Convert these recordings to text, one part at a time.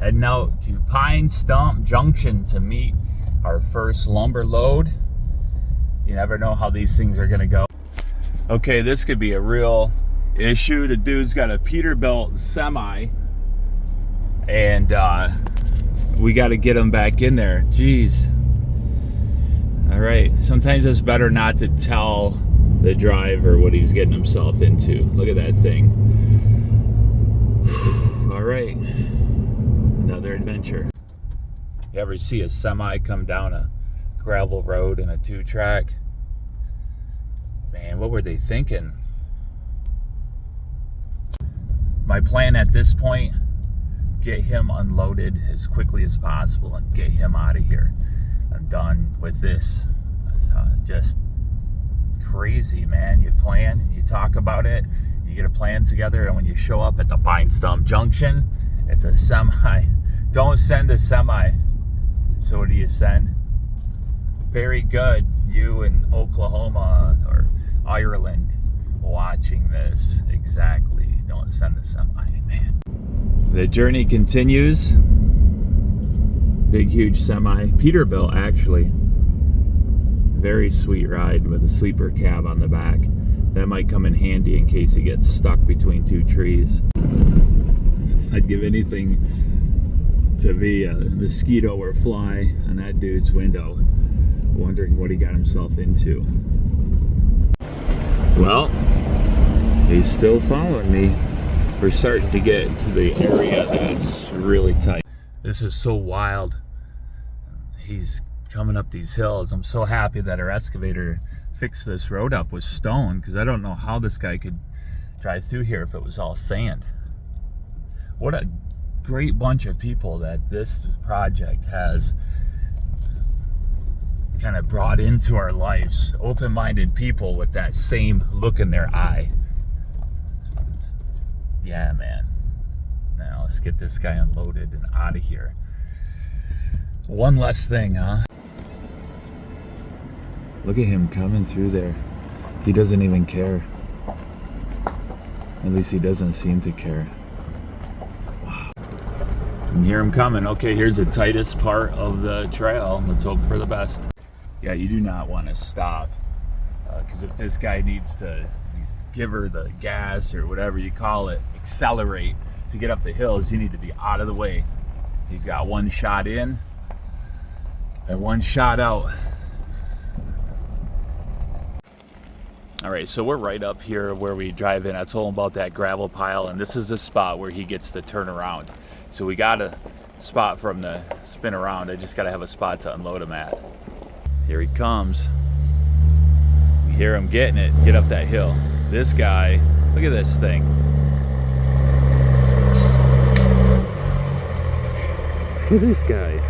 Heading out to Pine Stump Junction to meet our first lumber load. You never know how these things are gonna go. Okay, this could be a real issue. The dude's got a Peterbilt semi, and we got to get him back in there. Jeez. All right, sometimes it's better not to tell the driver what he's getting himself into. Look at that thing. All right, another adventure. You ever see a semi come down a gravel road in a 2-track? Man, what were they thinking? My plan at this point, get him unloaded as quickly as possible and get him out of here. I'm done with this. Just crazy, man. You plan, you talk about it, you get a plan together, and when you show up at the Pine Stump Junction, it's a semi. Don't send a semi. So what do you send? Very good. You in Oklahoma or Ireland watching this. Exactly. Don't send a semi, man. The journey continues. Big, huge semi. Peterbilt, actually. Very sweet ride with a sleeper cab on the back. That might come in handy in case he gets stuck between 2 trees. I'd give anything to be a mosquito or fly on that dude's window, wondering what he got himself into. Well, he's still following me. We're starting to get to the area that's really tight. This is so wild. He's coming up these hills. I'm so happy that our excavator fixed this road up with stone, because I don't know how this guy could drive through here if it was all sand. What a great bunch of people that this project has kind of brought into our lives. Open-minded people with that same look in their eye. Yeah, man. Now let's get this guy unloaded and out of here. One less thing, huh? Look at him coming through there. He doesn't even care. At least he doesn't seem to care. Wow. You can hear him coming. Okay, here's the tightest part of the trail. Let's hope for the best. Yeah, you do not want to stop, because if this guy needs to give her the gas or whatever you call it, accelerate to get up the hills, you need to be out of the way. He's got one shot in and one shot out. All right, so we're right up here where we drive in. I told him about that gravel pile, and this is the spot where he gets to turn around. So we got a spot from the spin around. I just got to have a spot to unload him at. Here he comes. You hear him getting it, get up that hill. This guy, look at this thing. Look at this guy.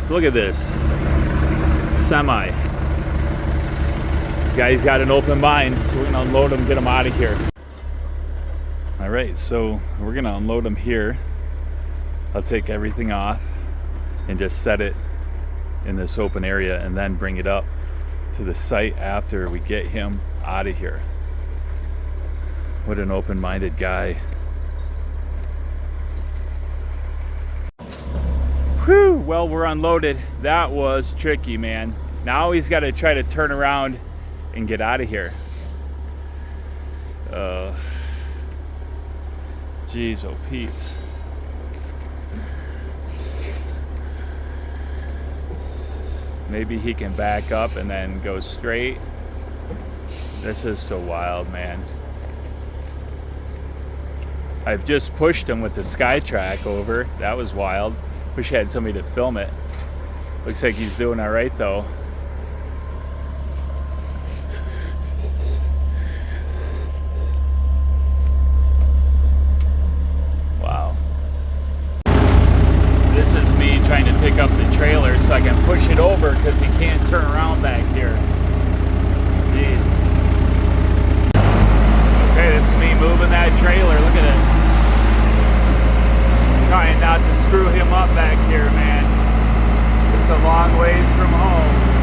Look at this. Semi. Guy's got an open mind, so we're gonna unload him, get him out of here. All right, so we're gonna unload him here. I'll take everything off and just set it in this open area and then bring it up to the site after we get him out of here. What an open-minded guy. Whew, well, we're unloaded. That was tricky, man. Now he's got to try to turn around and get out of here. Jeez, oh Pete. Maybe he can back up and then go straight. This is so wild, man. I've just pushed him with the SkyTrak over. That was wild. Wish I had somebody to film it. Looks like he's doing all right though. Wow. This is me trying to pick up the trailer so I can push it over because he can't turn around back here. Jeez. Okay, this is me moving that trailer. Look at it. Trying not to screw him up back here, man. It's a long ways from home.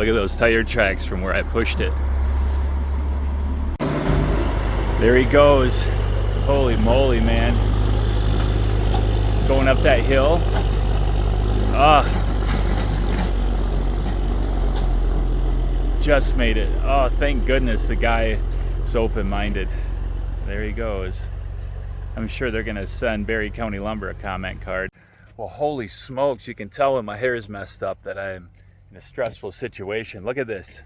Look at those tire tracks from where I pushed it. There he goes. Holy moly, man. Going up that hill. Just made it. Oh, thank goodness the guy is open-minded. There he goes. I'm sure they're gonna send Barry County Lumber a comment card. Well, holy smokes, you can tell when my hair is messed up that I'm in a stressful situation. Look at this.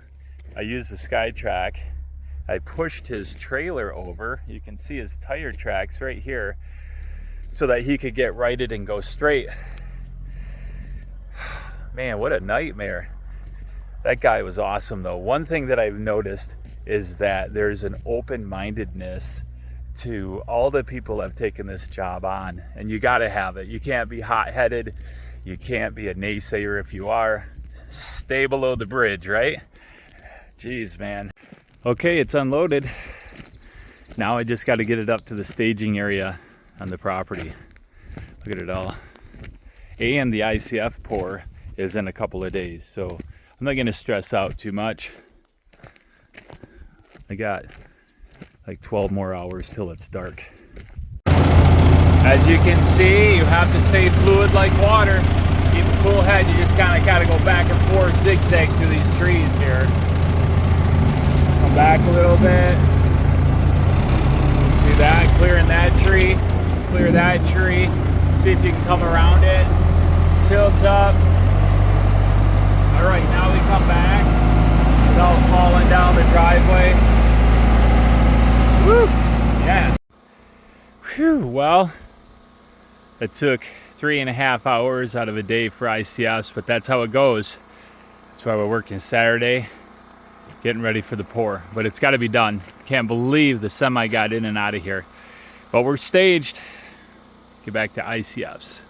I used the SkyTrak. I pushed his trailer over. You can see his tire tracks right here so that he could get righted and go straight. Man, what a nightmare. That guy was awesome though. One thing that I've noticed is that there's an open-mindedness to all the people that have taken this job on, and you gotta have it. You can't be hot-headed. You can't be a naysayer. If you are, stay below the bridge, right? Jeez, man. Okay, it's unloaded. Now I just got to get it up to the staging area on the property. Look at it all. And the ICF pour is in a couple of days, so I'm not going to stress out too much. I got like 12 more hours till it's dark. As you can see, you have to stay fluid like water. Keep a cool head. You just kind of got to go back and forth, zigzag through these trees here. Come back a little bit. Do that, clearing that tree. Clear that tree. See if you can come around it. Tilt up. All right, now we come back without falling down the driveway. Woo! Yeah. Whew, well, it took 3.5 hours out of a day for ICFs, but that's how it goes. That's why we're working Saturday, getting ready for the pour. But it's got to be done. Can't believe the semi got in and out of here. But we're staged. Get back to ICFs.